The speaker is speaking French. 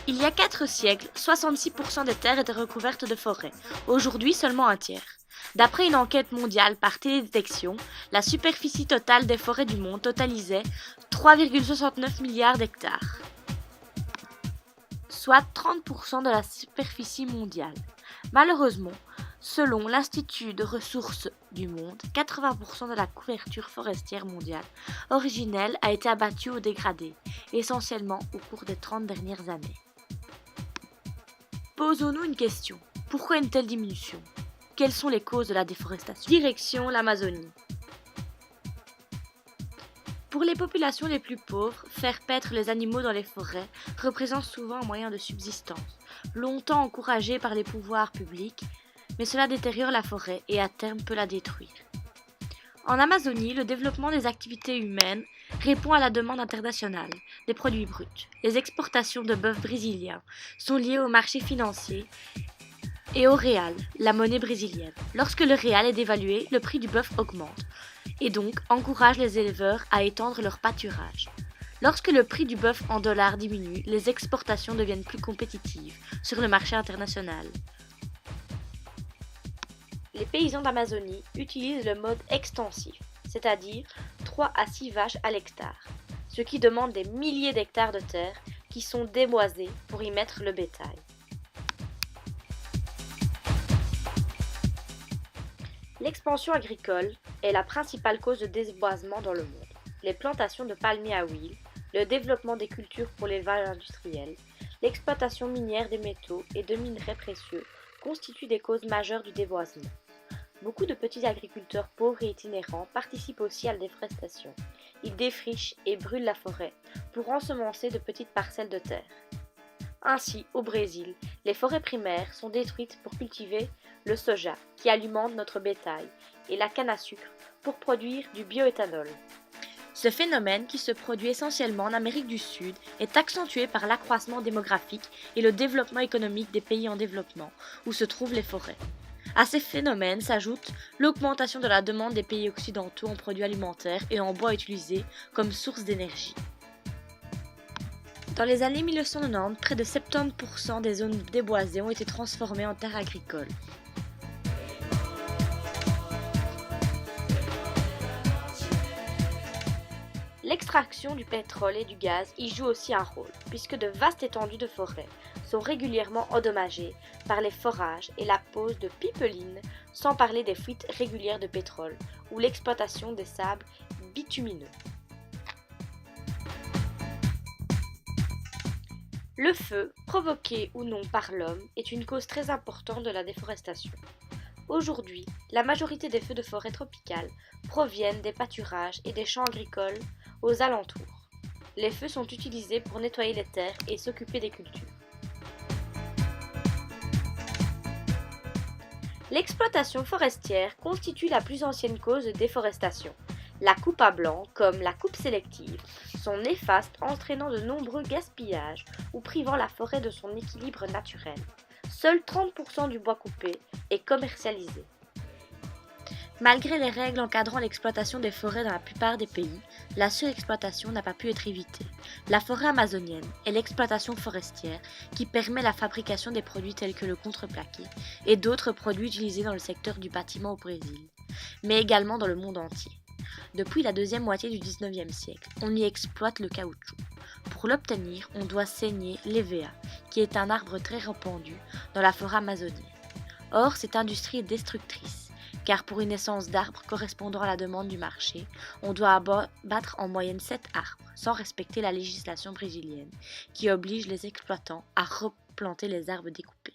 Il y a 4 siècles, 66% des terres étaient recouvertes de forêts. Aujourd'hui, seulement un tiers. D'après une enquête mondiale par télédétection, la superficie totale des forêts du monde totalisait 3,69 milliards d'hectares, soit 30% de la superficie mondiale. Malheureusement, selon l'Institut de ressources du monde, 80% de la couverture forestière mondiale originelle a été abattue ou dégradée, essentiellement au cours des 30 dernières années. Posons-nous une question. Pourquoi une telle diminution? Quelles sont les causes de la déforestation? Direction l'Amazonie. Pour les populations les plus pauvres, faire paître les animaux dans les forêts représente souvent un moyen de subsistance, longtemps encouragé par les pouvoirs publics, mais cela détériore la forêt et à terme peut la détruire. En Amazonie, le développement des activités humaines répond à la demande internationale des produits bruts. Les exportations de bœuf brésilien sont liées au marché financier et au réal, la monnaie brésilienne. Lorsque le réal est dévalué, le prix du bœuf augmente et donc encourage les éleveurs à étendre leur pâturage. Lorsque le prix du bœuf en dollars diminue, les exportations deviennent plus compétitives sur le marché international. Les paysans d'Amazonie utilisent le mode extensif, c'est-à-dire 3 à 6 vaches à l'hectare, ce qui demande des milliers d'hectares de terre qui sont déboisés pour y mettre le bétail. L'expansion agricole est la principale cause de déboisement dans le monde. Les plantations de palmiers à huile, le développement des cultures pour l'élevage industriel, l'exploitation minière des métaux et de minerais précieux constituent des causes majeures du déboisement. Beaucoup de petits agriculteurs pauvres et itinérants participent aussi à la déforestation. Ils défrichent et brûlent la forêt pour ensemencer de petites parcelles de terre. Ainsi, au Brésil, les forêts primaires sont détruites pour cultiver le soja, qui alimente notre bétail, et la canne à sucre pour produire du bioéthanol. Ce phénomène, qui se produit essentiellement en Amérique du Sud, est accentué par l'accroissement démographique et le développement économique des pays en développement, où se trouvent les forêts. À ces phénomènes s'ajoute l'augmentation de la demande des pays occidentaux en produits alimentaires et en bois utilisés comme source d'énergie. Dans les années 1990, près de 70% des zones déboisées ont été transformées en terres agricoles. L'extraction du pétrole et du gaz y joue aussi un rôle, puisque de vastes étendues de forêts sont régulièrement endommagées par les forages et la pose de pipelines, sans parler des fuites régulières de pétrole ou l'exploitation des sables bitumineux. Le feu, provoqué ou non par l'homme, est une cause très importante de la déforestation. Aujourd'hui, la majorité des feux de forêt tropicales proviennent des pâturages et des champs agricoles aux alentours. Les feux sont utilisés pour nettoyer les terres et s'occuper des cultures. L'exploitation forestière constitue la plus ancienne cause de déforestation. La coupe à blanc, comme la coupe sélective, sont néfastes, entraînant de nombreux gaspillages ou privant la forêt de son équilibre naturel. Seul 30% du bois coupé est commercialisé. Malgré les règles encadrant l'exploitation des forêts dans la plupart des pays, la surexploitation n'a pas pu être évitée. La forêt amazonienne est l'exploitation forestière qui permet la fabrication des produits tels que le contreplaqué et d'autres produits utilisés dans le secteur du bâtiment au Brésil, mais également dans le monde entier. Depuis la deuxième moitié du XIXe siècle, on y exploite le caoutchouc. Pour l'obtenir, on doit saigner l'hévéa, qui est un arbre très répandu dans la forêt amazonienne. Or, cette industrie est destructrice, car pour une essence d'arbres correspondant à la demande du marché, on doit abattre en moyenne 7 arbres, sans respecter la législation brésilienne, qui oblige les exploitants à replanter les arbres découpés.